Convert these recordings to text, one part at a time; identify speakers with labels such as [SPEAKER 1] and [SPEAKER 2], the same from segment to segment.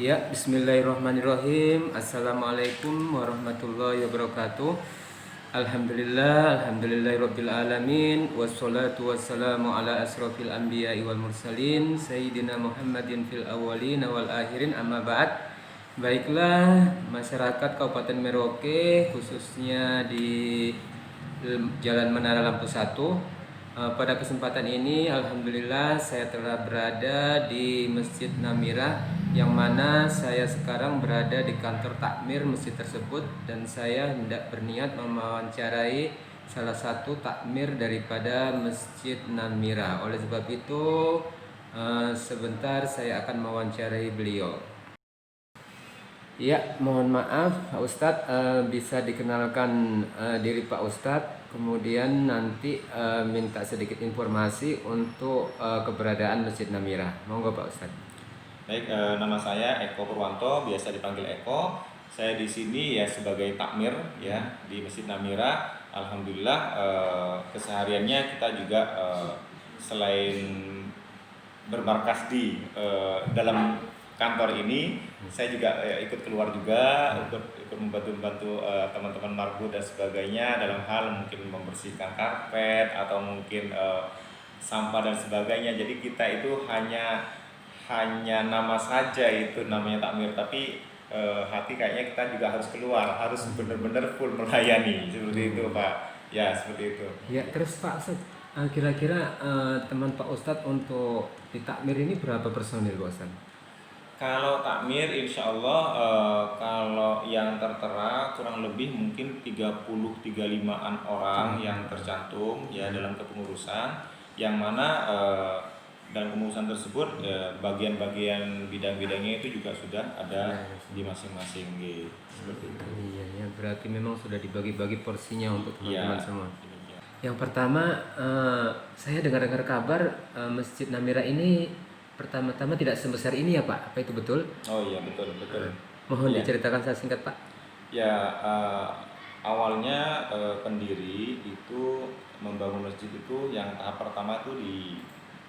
[SPEAKER 1] Ya, bismillahirrahmanirrahim. Assalamualaikum warahmatullahi wabarakatuh. Alhamdulillahirabbil alamin wassalatu wassalamu ala asrofil anbiya'i wal mursalin sayyidina Muhammadin fil awwalin wal akhirin amma ba'd. Baiklah masyarakat Kabupaten Merauke, khususnya di Jalan Menara Lampu 1. Pada kesempatan ini alhamdulillah saya telah berada di Masjid Namira, yang mana saya sekarang berada di kantor takmir masjid tersebut, dan saya hendak berniat mewawancarai salah satu takmir daripada Masjid Namira. Oleh sebab itu sebentar saya akan mewawancarai beliau. Ya, mohon maaf Pak Ustadz, bisa dikenalkan diri Pak Ustadz, kemudian nanti minta sedikit informasi untuk keberadaan Masjid Namira. Monggo Pak Ustadz.
[SPEAKER 2] Baik, nama saya Eko Purwanto, biasa dipanggil Eko. Saya di sini ya sebagai takmir ya di Masjid Namira. Alhamdulillah kesehariannya kita juga selain bermarkas di dalam kantor ini, saya juga ikut keluar juga, ikut membantu teman-teman marbu dan sebagainya dalam hal mungkin membersihkan karpet atau mungkin sampah dan sebagainya. Jadi kita itu hanya nama saja itu namanya takmir, tapi hati kayaknya kita juga harus keluar, harus benar-benar full melayani seperti itu Pak. Ya seperti itu.
[SPEAKER 1] Ya, terus Pak Ustadz, kira-kira teman Pak Ustadz untuk di takmir ini berapa personil Pak Ustadz?
[SPEAKER 2] Kalau takmir insya Allah kalau yang tertera kurang lebih mungkin 35-an orang yang tercantum ya dalam kepengurusan, yang mana dalam kepengurusan tersebut bagian-bagian bidang-bidangnya itu juga sudah ada di masing-masing gitu. Seperti itu.
[SPEAKER 1] Iya, ya, berarti memang sudah dibagi-bagi porsinya untuk teman-teman
[SPEAKER 2] Ya,
[SPEAKER 1] semua.
[SPEAKER 2] demikian.
[SPEAKER 1] Yang pertama, saya dengar-dengar kabar Masjid Namira ini pertama-tama tidak sebesar ini ya Pak, apa itu betul?
[SPEAKER 2] Oh iya betul betul.
[SPEAKER 1] Mohon
[SPEAKER 2] Ya.
[SPEAKER 1] diceritakan saya singkat Pak.
[SPEAKER 2] Ya, awalnya pendiri itu membangun masjid itu yang tahap pertama itu di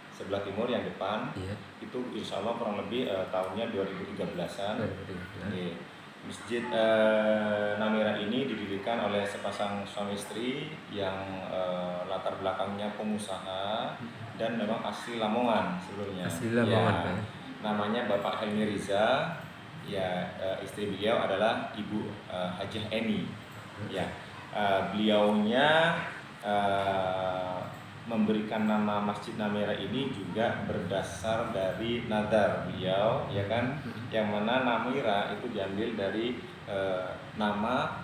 [SPEAKER 2] sebelah timur yang depan.
[SPEAKER 1] Iya.
[SPEAKER 2] Itu insya Allah kurang lebih tahunnya 2013-an.
[SPEAKER 1] 2013.
[SPEAKER 2] Oke. Masjid Namira ini didirikan oleh sepasang suami istri yang latar belakangnya pengusaha dan memang asli Lamongan sebelumnya.
[SPEAKER 1] Asli Lamongan, Pak.
[SPEAKER 2] Namanya Bapak Helmi Riza. Ya, istri beliau adalah Ibu Hajah Eni. Ya, beliaunya memberikan nama Masjid Namira ini juga berdasar dari nazar beliau, ya kan, yang mana Namira itu diambil dari nama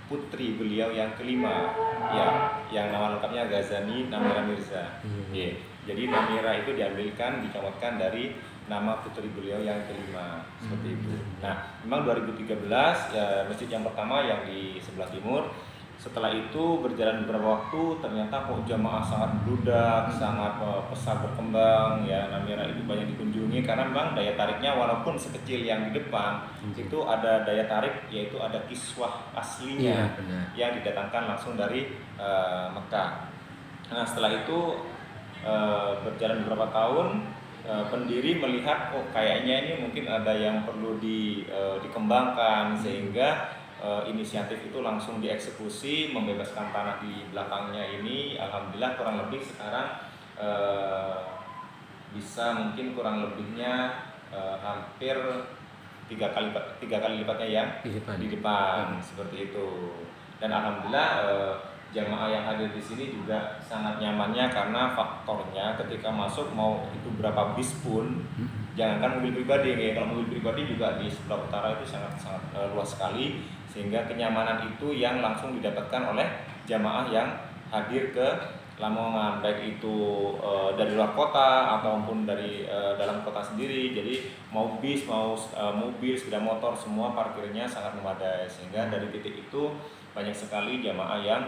[SPEAKER 2] putri beliau yang kelima, ya, yang nama lengkapnya Ghazani Namira Mirza. Ya, jadi Namira itu diambilkan, dicomotkan dari nama putri beliau yang kelima, seperti itu. Nah, memang 2013 ya, masjid yang pertama yang di sebelah timur. Setelah itu berjalan beberapa waktu, ternyata kok jamaah sangat membludak, sangat pesat berkembang ya. Namira itu banyak dikunjungi karena memang daya tariknya walaupun sekecil yang di depan itu ada daya tarik, yaitu ada kiswah aslinya yang didatangkan langsung dari Mekah. Nah, setelah itu berjalan beberapa tahun, pendiri melihat kayaknya ini mungkin ada yang perlu dikembangkan, sehingga inisiatif itu langsung dieksekusi, membebaskan tanah di belakangnya ini. Alhamdulillah kurang lebih sekarang bisa mungkin kurang lebihnya hampir tiga kali lipatnya yang di depan seperti itu. Dan alhamdulillah jamaah yang hadir di sini juga sangat nyamannya, karena faktornya ketika masuk mau itu berapa bis pun, jangankan mobil pribadi, kalau mobil pribadi juga di sebelah utara itu sangat luas sekali, sehingga kenyamanan itu yang langsung didapatkan oleh jamaah yang hadir ke Lamongan, baik itu dari luar kota ataupun dari dalam kota sendiri. Jadi mau bis, mau mobil, sepeda motor, semua parkirnya sangat memadai, sehingga dari titik itu banyak sekali jamaah yang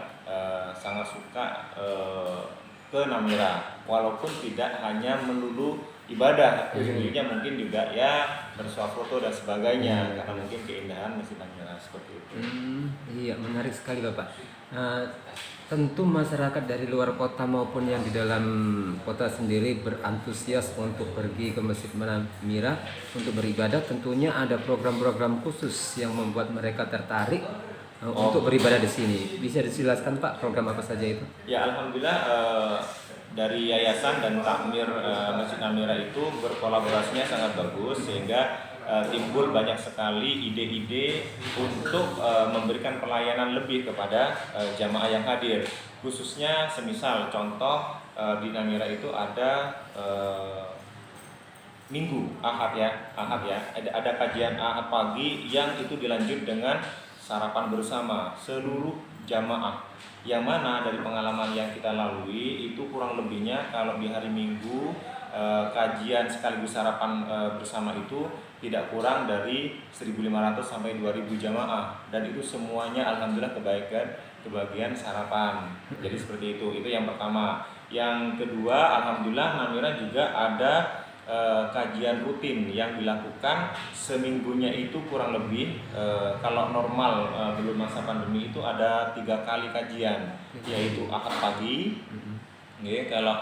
[SPEAKER 2] sangat suka ke Namira, walaupun tidak hanya melulu ibadah, ujung-ujungnya mungkin juga ya bersuah foto dan sebagainya, karena mungkin keindahan Masjid Namira seperti itu.
[SPEAKER 1] Iya, menarik sekali Bapak. Tentu masyarakat dari luar kota maupun yang di dalam kota sendiri berantusias untuk pergi ke Masjid Namira untuk beribadah. Tentunya ada program-program khusus yang membuat mereka tertarik untuk beribadah di sini. Bisa dijelaskan Pak program apa saja itu?
[SPEAKER 2] Ya, alhamdulillah dari yayasan dan takmir Masjid Namira itu berkolaborasinya sangat bagus sehingga timbul banyak sekali ide-ide untuk memberikan pelayanan lebih kepada jamaah yang hadir. Khususnya semisal contoh di Namira itu ada Minggu Ahad ya, ada kajian Ahad pagi yang itu dilanjut dengan sarapan bersama seluruh jamaah. Yang mana dari pengalaman yang kita lalui itu kurang lebihnya kalau di hari Minggu kajian sekaligus sarapan bersama itu tidak kurang dari 1.500 sampai 2.000 jamaah, dan itu semuanya alhamdulillah kebagian sarapan. Jadi seperti itu yang pertama. Yang kedua, alhamdulillah Namira juga ada kajian rutin yang dilakukan seminggunya itu kurang lebih kalau normal belum masa pandemi itu ada 3 kali kajian, yaitu Ahad pagi. Kalau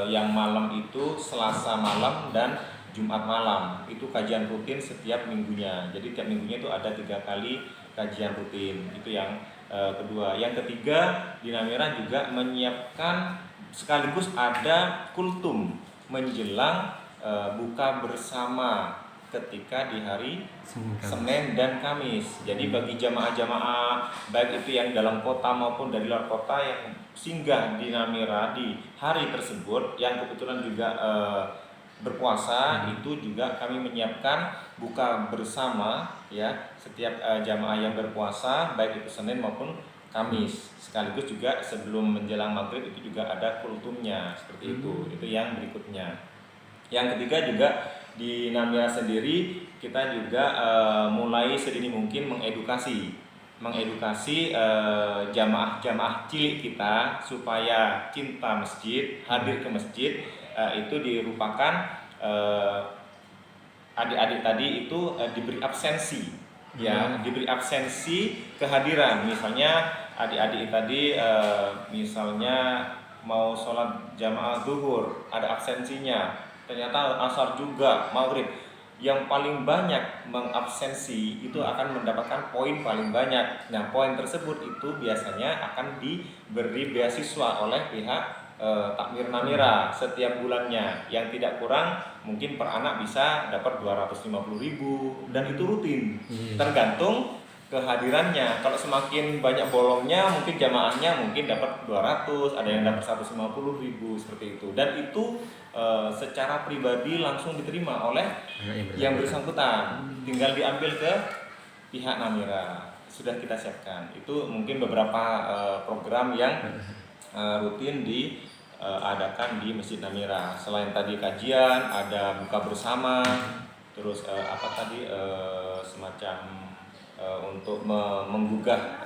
[SPEAKER 2] yang malam itu Selasa malam dan Jumat malam. Itu kajian rutin setiap minggunya. Jadi tiap minggunya itu ada 3 kali kajian rutin. Itu yang kedua. Yang ketiga, di Namira juga menyiapkan sekaligus ada kultum menjelang buka bersama ketika di hari Senin dan Kamis. Jadi bagi jamaah-jamaah baik itu yang dalam kota maupun dari luar kota yang singgah di Namira di hari tersebut yang kebetulan juga berpuasa, itu juga kami menyiapkan buka bersama ya setiap jamaah yang berpuasa baik itu Senin maupun Kamis. Sekaligus juga sebelum menjelang maghrib itu juga ada kultumnya seperti itu. Itu yang berikutnya. Yang ketiga juga di Namira sendiri kita juga mulai sedini mungkin mengedukasi jamaah-jamaah cilik kita supaya cinta masjid, hadir ke masjid. Itu dirupakan adik-adik tadi itu diberi absensi, ya diberi absensi kehadiran. Misalnya adik-adik tadi misalnya mau sholat jamaah zuhur ada absensinya, ternyata asar juga, maghrib. Yang paling banyak mengabsensi itu akan mendapatkan poin paling banyak. Nah, poin tersebut itu biasanya akan diberi beasiswa oleh pihak takmir Namira setiap bulannya. Yang tidak kurang mungkin per anak bisa dapat 250.000 dan itu rutin. Tergantung kehadirannya. Kalau semakin banyak bolongnya mungkin jamaahnya mungkin dapat 200, ada yang dapat 150.000 seperti itu. Dan itu secara pribadi langsung diterima oleh yang bersangkutan, tinggal diambil ke pihak Namira, sudah kita siapkan. Itu mungkin beberapa program yang rutin diadakan di Masjid Namira. Selain tadi kajian, ada buka bersama, terus semacam untuk menggugah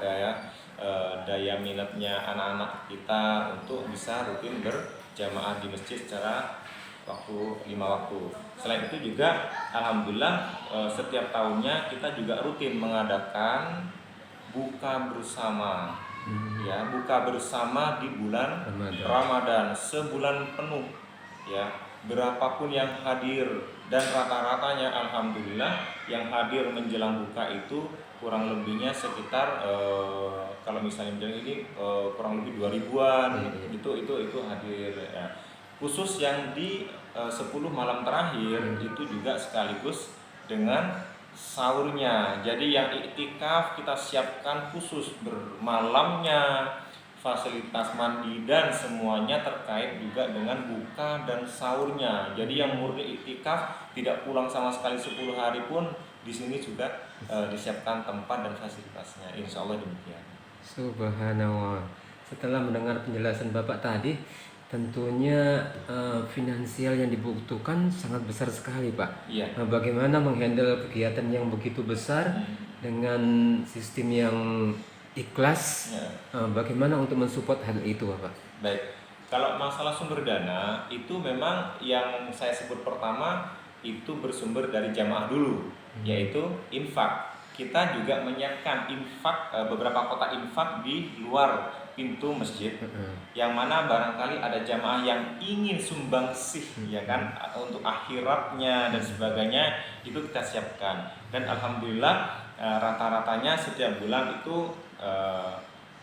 [SPEAKER 2] daya minatnya anak-anak kita untuk bisa rutin berjamaah di masjid secara waktu 5 waktu. Selain itu juga alhamdulillah setiap tahunnya kita juga rutin mengadakan buka bersama. Ya, buka bersama di bulan Ramadan sebulan penuh ya. Berapapun yang hadir, dan rata-ratanya alhamdulillah yang hadir menjelang buka itu kurang lebihnya sekitar kalau misalnya menjelang ini kurang lebih 2.000-an itu hadir ya. Khusus yang di 10 malam terakhir itu juga sekaligus dengan sahurnya. Jadi yang iktikaf kita siapkan khusus bermalamnya, fasilitas mandi dan semuanya terkait juga dengan buka dan sahurnya. Jadi yang murni iktikaf tidak pulang sama sekali 10 hari pun di sini juga disiapkan tempat dan fasilitasnya. Insya Allah demikian.
[SPEAKER 1] Subhanallah. Setelah mendengar penjelasan Bapak tadi, tentunya finansial yang dibutuhkan sangat besar sekali, Pak.
[SPEAKER 2] Iya.
[SPEAKER 1] Bagaimana menghandle kegiatan yang begitu besar dengan sistem yang ikhlas? Bagaimana untuk mensupport hal itu, Bapak?
[SPEAKER 2] Baik. Kalau masalah sumber dana itu memang yang saya sebut pertama itu bersumber dari jamaah dulu, yaitu infak. Kita juga menyiapkan infak, beberapa kotak infak di luar pintu masjid, yang mana barangkali ada jamaah yang ingin sumbangsih ya kan untuk akhiratnya dan sebagainya, itu kita siapkan. Dan alhamdulillah rata-ratanya setiap bulan itu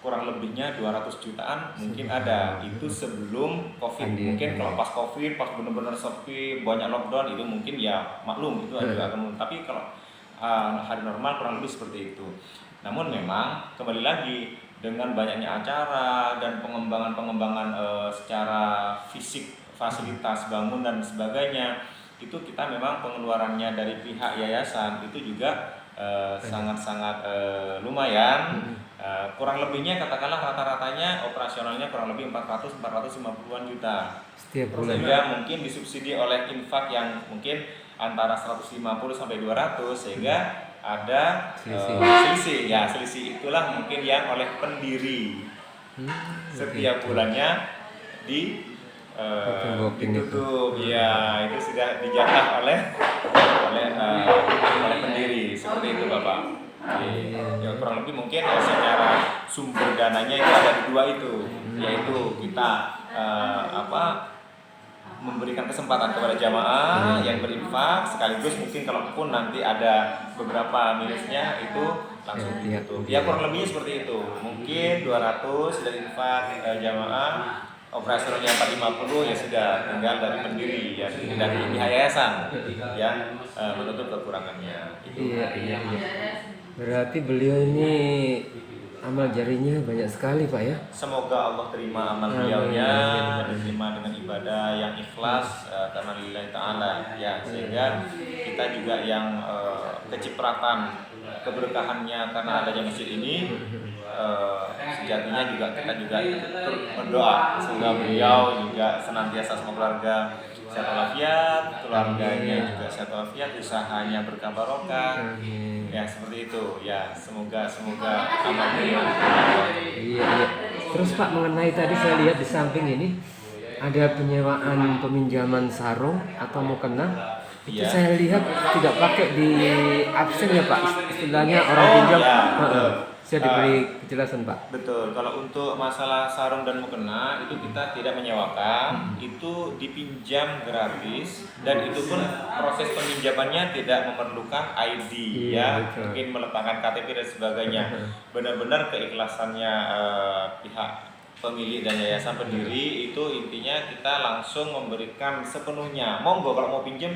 [SPEAKER 2] kurang lebihnya 200 jutaan mungkin ada. Itu sebelum Covid. Mungkin kalau pas Covid, pas benar-benar sepi, banyak lockdown, itu mungkin ya maklum itu juga akan. Tapi kalau hari normal kurang lebih seperti itu. Namun memang kembali lagi dengan banyaknya acara dan pengembangan secara fisik, fasilitas bangun dan sebagainya, itu kita memang pengeluarannya dari pihak yayasan itu juga sangat-sangat lumayan. Kurang lebihnya katakanlah rata-ratanya operasionalnya kurang lebih 450-an juta
[SPEAKER 1] setiap bulan.
[SPEAKER 2] Sehingga mungkin disubsidi oleh infak yang mungkin antara 150 sampai 200, sehingga ada selisih. Ya, selisih itulah mungkin yang oleh pendiri setiap bulannya ditutup. Ya, itu sudah dijatah oleh pendiri seperti itu, Bapak. Ya, kurang lebih mungkin secara sumber dananya itu ada dua itu, yaitu kita memberikan kesempatan kepada jamaah yang berinfak, sekaligus mungkin kalaupun nanti ada beberapa minusnya itu langsung ditutup. Ya kurang lebihnya seperti itu. Mungkin 200 dari infak jamaah, operasionalnya 450 ya sudah, tinggal dari pendiri ya, dari pihak yayasan yang menutup kekurangannya.
[SPEAKER 1] Iya. Berarti beliau ini amal jarinya banyak sekali, Pak ya.
[SPEAKER 2] Semoga Allah terima amal beliaunya, diterima dengan ibadah yang ikhlas karena lillahi ta'ala ya, sehingga kita juga yang kecipratan keberkahannya karena adanya masjid ini, sejatinya juga kita juga berdoa semoga beliau juga senantiasa sama keluarga sehat walafiat, keluarganya juga sehat walafiat, usahanya berkah barokah. Ya seperti itu ya, semoga amal beliau.
[SPEAKER 1] Iya. Terus Pak, mengenai tadi saya lihat di samping ini ada penyewaan peminjaman sarung atau mukena. Itu saya lihat tidak pakai di absen ya Pak, istilahnya orang pinjam. Saya diberi kejelasan Pak.
[SPEAKER 2] Betul, kalau untuk masalah sarung dan mukena itu kita tidak menyewakan, itu dipinjam gratis, dan itu pun proses peminjamannya tidak memerlukan ID ya, betul. Mungkin meletakkan KTP dan sebagainya. Benar-benar keikhlasannya pihak pemilik dan yayasan pendiri itu intinya kita langsung memberikan sepenuhnya. Monggo kalau mau pinjam,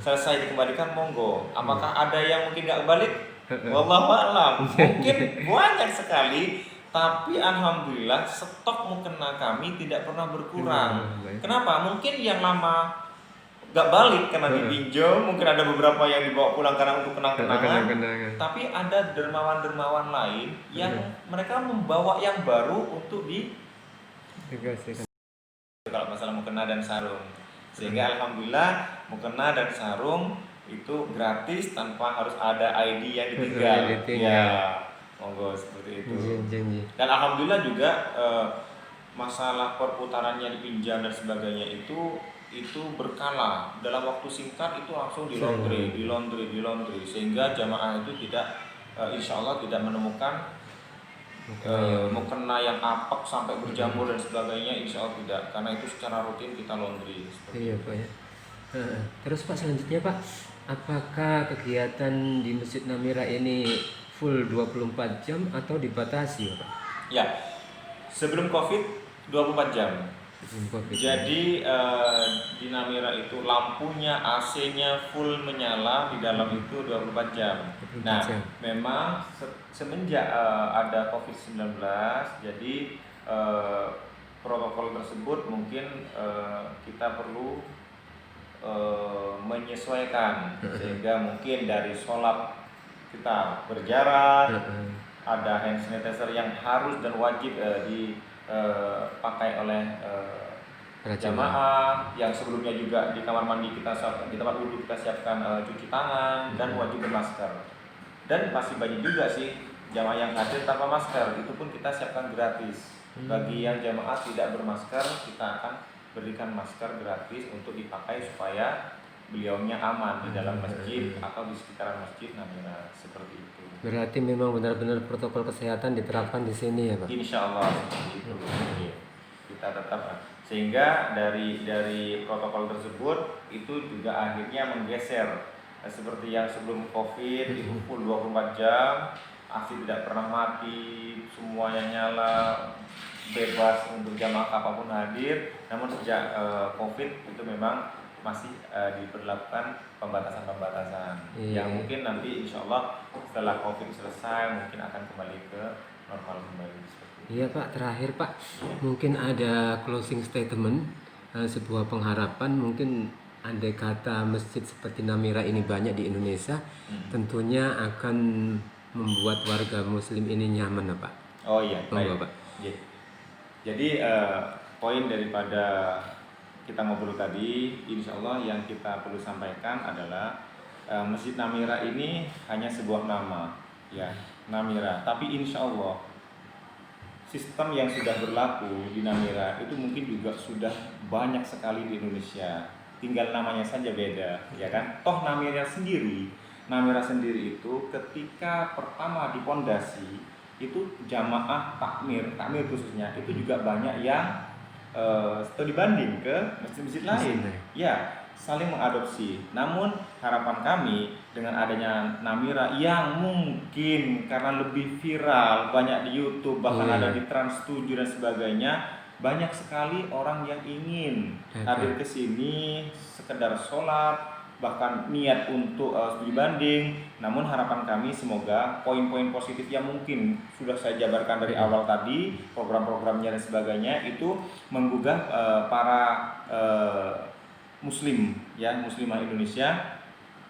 [SPEAKER 2] selesai dikembalikan monggo. Apakah ada yang mungkin nggak balik? Wallahu a'lam. Mungkin banyak sekali, tapi alhamdulillah stok mukena kami tidak pernah berkurang. Kenapa? Mungkin yang lama nggak balik karena dipinjam, mungkin ada beberapa yang dibawa pulang karena untuk kenang-kenangan. Tapi ada dermawan-dermawan lain yang mereka membawa yang baru untuk kalau masalah mukena dan sarung. Sehingga alhamdulillah mukena dan sarung itu gratis tanpa harus ada ID yang ditinggal. Ya, monggo seperti itu. Dan alhamdulillah juga masalah perputarannya dipinjam dan sebagainya itu berkala. Dalam waktu singkat itu langsung di laundry sehingga jamaah itu tidak insya Allah tidak menemukan mukena yang apek sampai berjamur dan sebagainya, insya Allah tidak, karena itu secara rutin kita laundry.
[SPEAKER 1] Iya Pak ya. Terus Pak, selanjutnya Pak, apakah kegiatan di Masjid Namira ini full 24 jam atau dibatasi Pak?
[SPEAKER 2] Ya, sebelum Covid 24 jam. Jadi di Namira itu lampunya, AC-nya full menyala di dalam itu 24 jam. Nah, memang semenjak ada Covid-19, jadi protokol tersebut mungkin kita perlu menyesuaikan, sehingga mungkin dari sholat kita berjarak, ada hand sanitizer yang harus dan wajib dipakai oleh jamaah, yang sebelumnya juga di kamar mandi kita, di tempat wudhu kita siapkan cuci tangan dan wajib bermasker. Dan masih banyak juga sih jamaah yang hadir tanpa masker, itu pun kita siapkan gratis. Bagi yang jamaah tidak bermasker, kita akan berikan masker gratis untuk dipakai supaya beliaunya aman di dalam masjid atau di sekitaran masjid Namira, seperti itu.
[SPEAKER 1] Berarti memang benar-benar protokol kesehatan diterapkan di sini ya Pak?
[SPEAKER 2] Insya Allah seperti itu. Kita tetap, sehingga dari protokol tersebut itu juga akhirnya menggeser seperti yang sebelum COVID itu full 24 jam, aksi tidak pernah mati, semuanya nyala, bebas untuk jamaah apapun hadir. Namun sejak COVID itu memang masih diberlakukan pembatasan-pembatasan yang mungkin nanti insya Allah setelah COVID selesai mungkin akan kembali ke normal kembali.
[SPEAKER 1] Iya Pak, terakhir Pak, mungkin ada closing statement, sebuah pengharapan, mungkin andai kata masjid seperti Namira ini banyak di Indonesia, tentunya akan membuat warga muslim ini nyaman Pak.
[SPEAKER 2] Oh iya, baik
[SPEAKER 1] Pak.
[SPEAKER 2] Jadi poin daripada kita ngobrol tadi, insya Allah yang kita perlu sampaikan adalah Masjid Namira ini hanya sebuah nama, ya Namira. Tapi insya Allah sistem yang sudah berlaku di Namira itu mungkin juga sudah banyak sekali di Indonesia. Tinggal namanya saja beda, ya kan? Toh Namira sendiri itu ketika pertama dipondasi itu jamaah takmir khususnya itu juga banyak yang studi banding ke masjid-masjid lain, ya saling mengadopsi. Namun harapan kami dengan adanya Namira yang mungkin karena lebih viral, banyak di YouTube, bahkan ada di Trans 7 dan sebagainya, banyak sekali orang yang ingin hadir ke sini sekedar sholat, bahkan niat untuk studi banding. Namun harapan kami semoga poin-poin positif yang mungkin sudah saya jabarkan dari awal tadi, program-programnya dan sebagainya itu menggugah para muslim, ya muslimah Indonesia,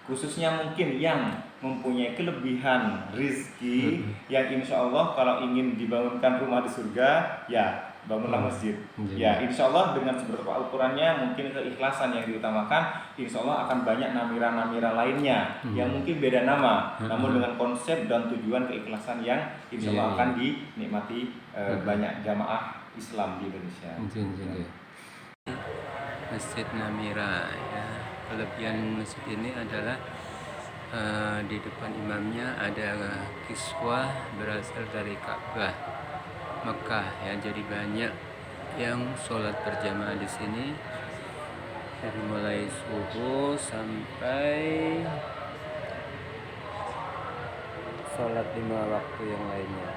[SPEAKER 2] khususnya mungkin yang mempunyai kelebihan rizki, yang insya Allah kalau ingin dibangunkan rumah di surga, ya bangunlah masjid. Ya insya Allah dengan seberapa ukurannya, mungkin keikhlasan yang diutamakan, insya Allah akan banyak namira-namira lainnya yang mungkin beda nama, namun dengan konsep dan tujuan keikhlasan yang insya Allah akan dinikmati banyak jamaah Islam di Indonesia.
[SPEAKER 1] Masjid Namira, ya, kelebihan masjid ini adalah di depan imamnya ada kiswah berasal dari Ka'bah Mekah, ya, jadi banyak yang sholat berjamaah di sini dari mulai subuh sampai sholat 5 waktu yang lainnya.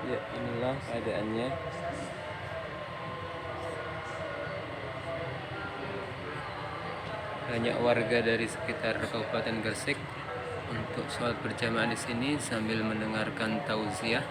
[SPEAKER 1] Ya, inilah keadaannya. Banyak warga dari sekitar Kabupaten Gresik untuk sholat berjamaah di sini sambil mendengarkan tausiah.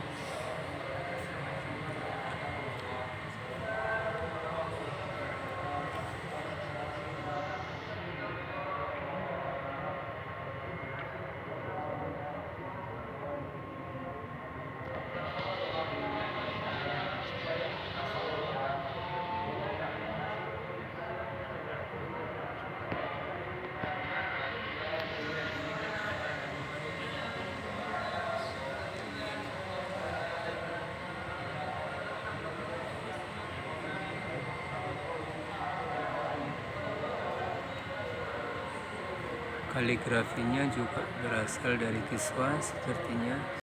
[SPEAKER 1] Kaligrafinya juga berasal dari kiswah sepertinya.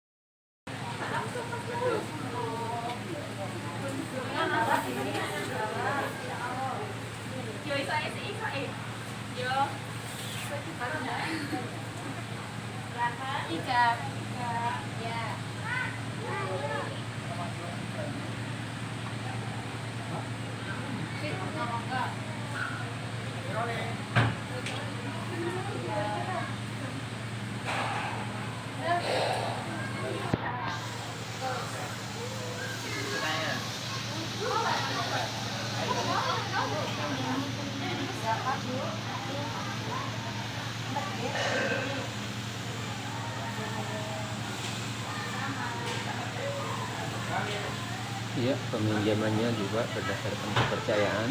[SPEAKER 1] Iya, peminjamannya juga berdasarkan kepercayaan,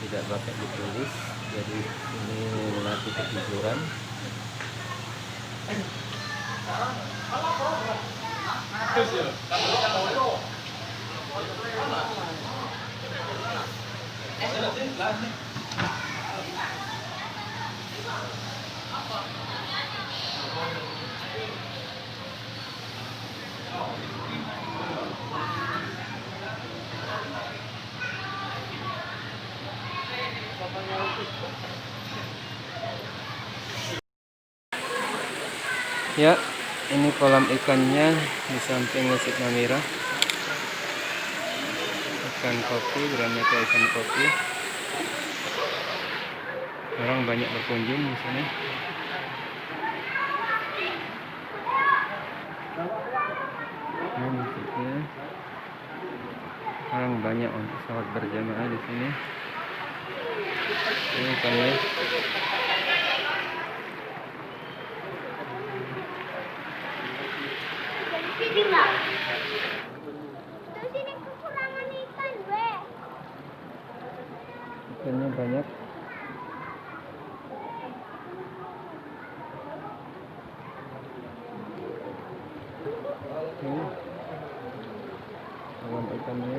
[SPEAKER 1] tidak pakai ditulis, jadi ini melatih kejujuran. Ya, ini kolam ikannya di samping Masjid Namira. Ikan kopi, beraneka ikan kopi. Orang banyak berkunjung di sini. Ini masjidnya. Orang banyak untuk sholat berjamaah di sini. Ini ikannya. Ikannya banyak. Ini kolam ikannya.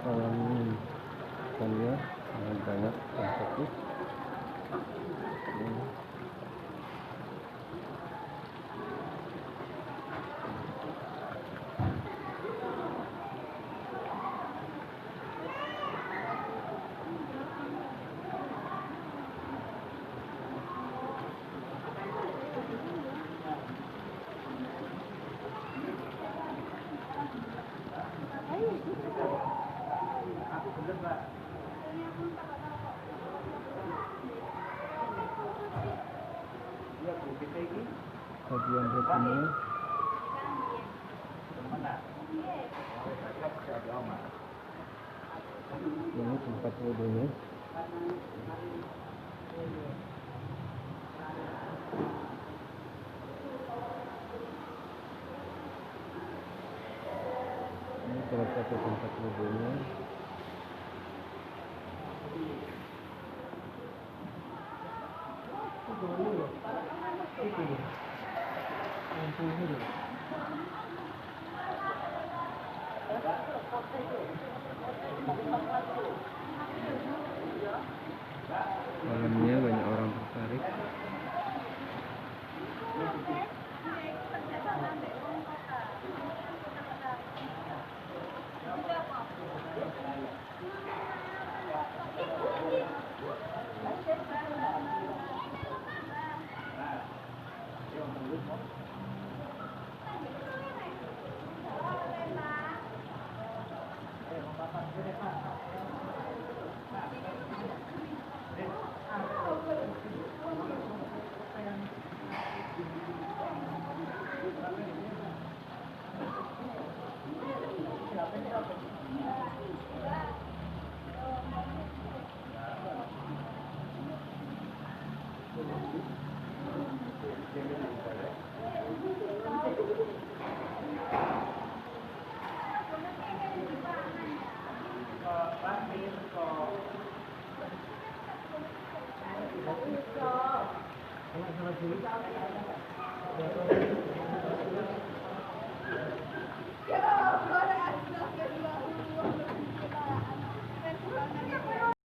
[SPEAKER 1] Kolam ikannya sangat banyak ikan kopi. Ini. Bagian depannya. Ini tempat wudhunya. Ini salah satu tempat wudhunya. Malamnya banyak orang tertarik.